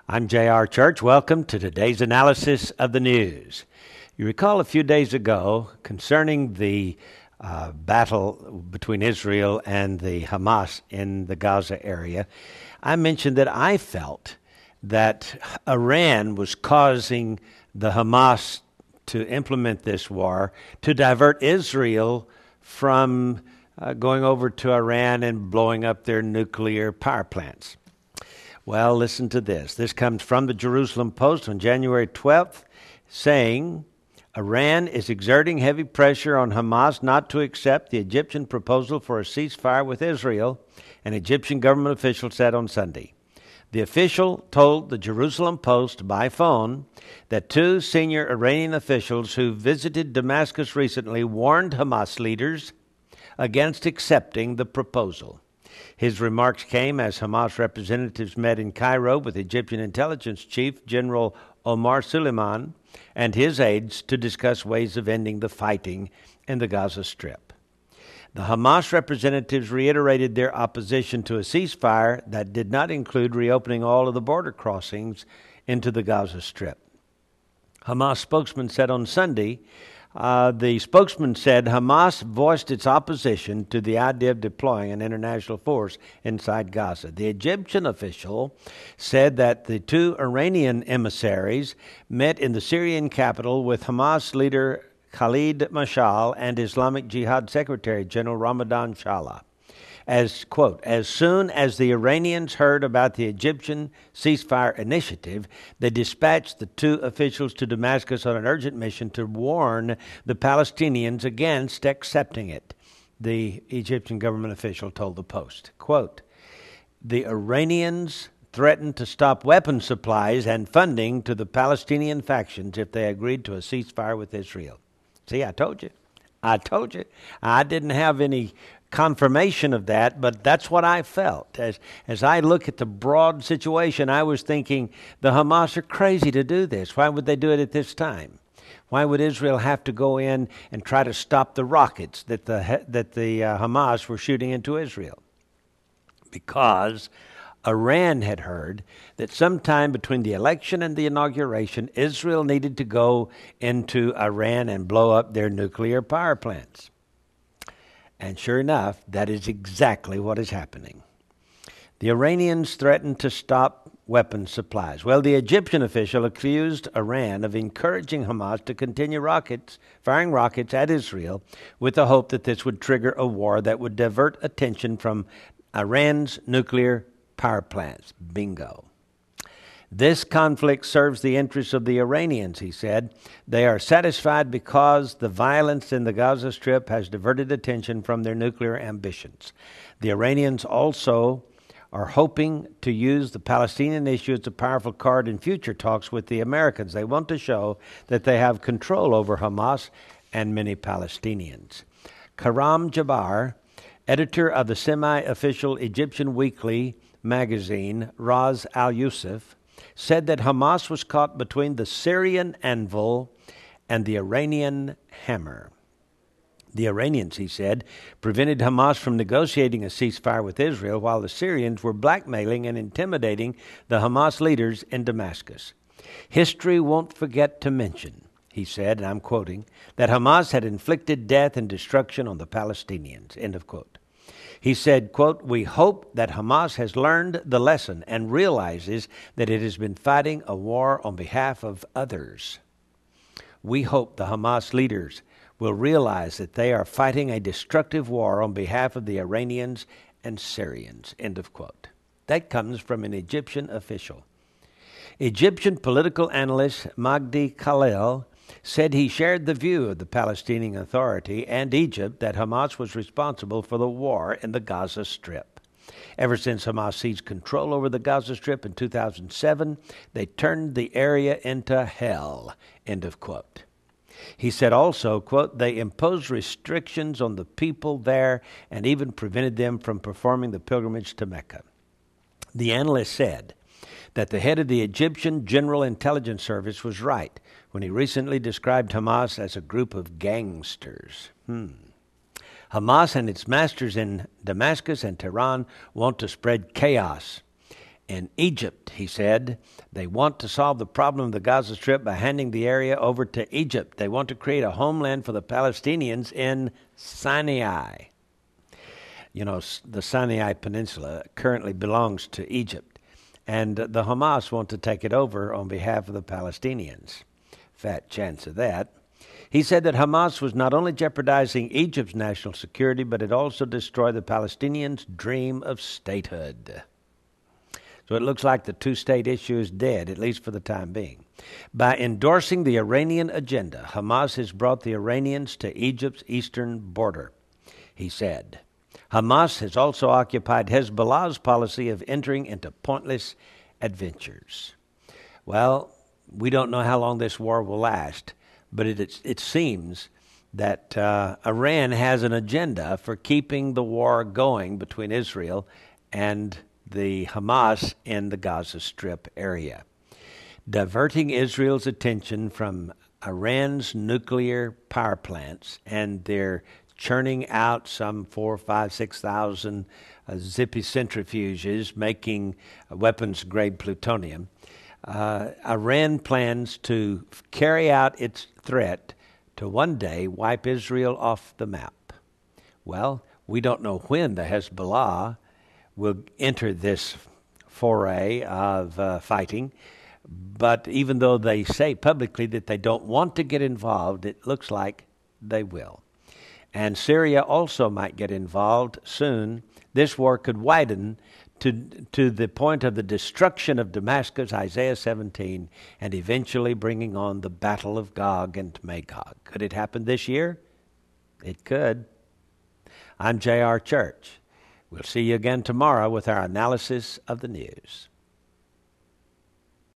I'm J.R. Church. Welcome to today's analysis of the news. You recall a few days ago concerning the battle between Israel and the Hamas in the Gaza area, I mentioned that I felt that Iran was causing the Hamas to implement this war to divert Israel from going over to Iran and blowing up their nuclear power plants. Well, listen to this. This comes from the Jerusalem Post on January 12th, saying Iran is exerting heavy pressure on Hamas not to accept the Egyptian proposal for a ceasefire with Israel, an Egyptian government official said on Sunday. The official told the Jerusalem Post by phone that two senior Iranian officials who visited Damascus recently warned Hamas leaders against accepting the proposal. His remarks came as Hamas representatives met in Cairo with Egyptian intelligence chief General Omar Suleiman and his aides to discuss ways of ending the fighting in the Gaza Strip. The Hamas representatives reiterated their opposition to a ceasefire that did not include reopening all of the border crossings into the Gaza Strip. Hamas spokesman said on Sunday, the spokesman said Hamas voiced its opposition to the idea of deploying an international force inside Gaza. The Egyptian official said that the two Iranian emissaries met in the Syrian capital with Hamas leader Khalid Mashal and Islamic Jihad Secretary General Ramadan Shallah. As, quote, as soon as the Iranians heard about the Egyptian ceasefire initiative, they dispatched the two officials to Damascus on an urgent mission to warn the Palestinians against accepting it, the Egyptian government official told the Post. Quote, the Iranians threatened to stop weapons supplies and funding to the Palestinian factions if they agreed to a ceasefire with Israel. See, I told you. I didn't have any confirmation of that, but that's what I felt. As I look at the broad situation, I was thinking the Hamas are crazy to do this. Why would they do it at this time? Why would Israel have to go in and try to stop the rockets that the Hamas were shooting into Israel? Because Iran had heard that sometime between the election and the inauguration, Israel needed to go into Iran and blow up their nuclear power plants. And sure enough, that is exactly what is happening. The Iranians threatened to stop weapons supplies. Well, the Egyptian official accused Iran of encouraging Hamas to continue firing rockets at Israel with the hope that this would trigger a war that would divert attention from Iran's nuclear power plants. Bingo. This conflict serves the interests of the Iranians, he said. They are satisfied because the violence in the Gaza Strip has diverted attention from their nuclear ambitions. The Iranians also are hoping to use the Palestinian issue as a powerful card in future talks with the Americans. They want to show that they have control over Hamas and many Palestinians. Karam Jabbar, editor of the semi-official Egyptian weekly magazine Ras Al-Yusuf, said that Hamas was caught between the Syrian anvil and the Iranian hammer. The Iranians, he said, prevented Hamas from negotiating a ceasefire with Israel, while the Syrians were blackmailing and intimidating the Hamas leaders in Damascus. History won't forget to mention, he said, and I'm quoting, that Hamas had inflicted death and destruction on the Palestinians, end of quote. He said, quote, we hope that Hamas has learned the lesson and realizes that it has been fighting a war on behalf of others. We hope the Hamas leaders will realize that they are fighting a destructive war on behalf of the Iranians and Syrians, end of quote. That comes from an Egyptian official. Egyptian political analyst Magdi Khalil said he shared the view of the Palestinian Authority and Egypt that Hamas was responsible for the war in the Gaza Strip. Ever since Hamas seized control over the Gaza Strip in 2007, they turned the area into hell, end of quote. He said also, quote, they imposed restrictions on the people there and even prevented them from performing the pilgrimage to Mecca. The analyst said that the head of the Egyptian General Intelligence Service was right when he recently described Hamas as a group of gangsters. Hamas and its masters in Damascus and Tehran want to spread chaos in Egypt He said they want to solve the problem of the Gaza Strip by handing the area over to Egypt. They want to create a homeland for the Palestinians in Sinai. You know, the Sinai Peninsula currently belongs to Egypt, and the Hamas want to take it over on behalf of the Palestinians. Fat chance of that. He said that Hamas was not only jeopardizing Egypt's national security, but it also destroyed the Palestinians' dream of statehood. So it looks like the two-state issue is dead, at least for the time being. By endorsing the Iranian agenda, Hamas has brought the Iranians to Egypt's eastern border, he said. Hamas has also occupied Hezbollah's policy of entering into pointless adventures. Well, we don't know how long this war will last, but it seems that Iran has an agenda for keeping the war going between Israel and the Hamas in the Gaza Strip area, diverting Israel's attention from Iran's nuclear power plants and their churning out some 4,000, 5,000, 6,000 zippy centrifuges making weapons-grade plutonium. Iran plans to carry out its threat to one day wipe Israel off the map. Well, we don't know when the Hezbollah will enter this foray of fighting, but even though they say publicly that they don't want to get involved, it looks like they will. And Syria also might get involved soon. This war could widen to the point of the destruction of Damascus, Isaiah 17, and eventually bringing on the battle of Gog and Magog. Could it happen this year? It could. I'm J.R. Church. We'll see you again tomorrow with our analysis of the news.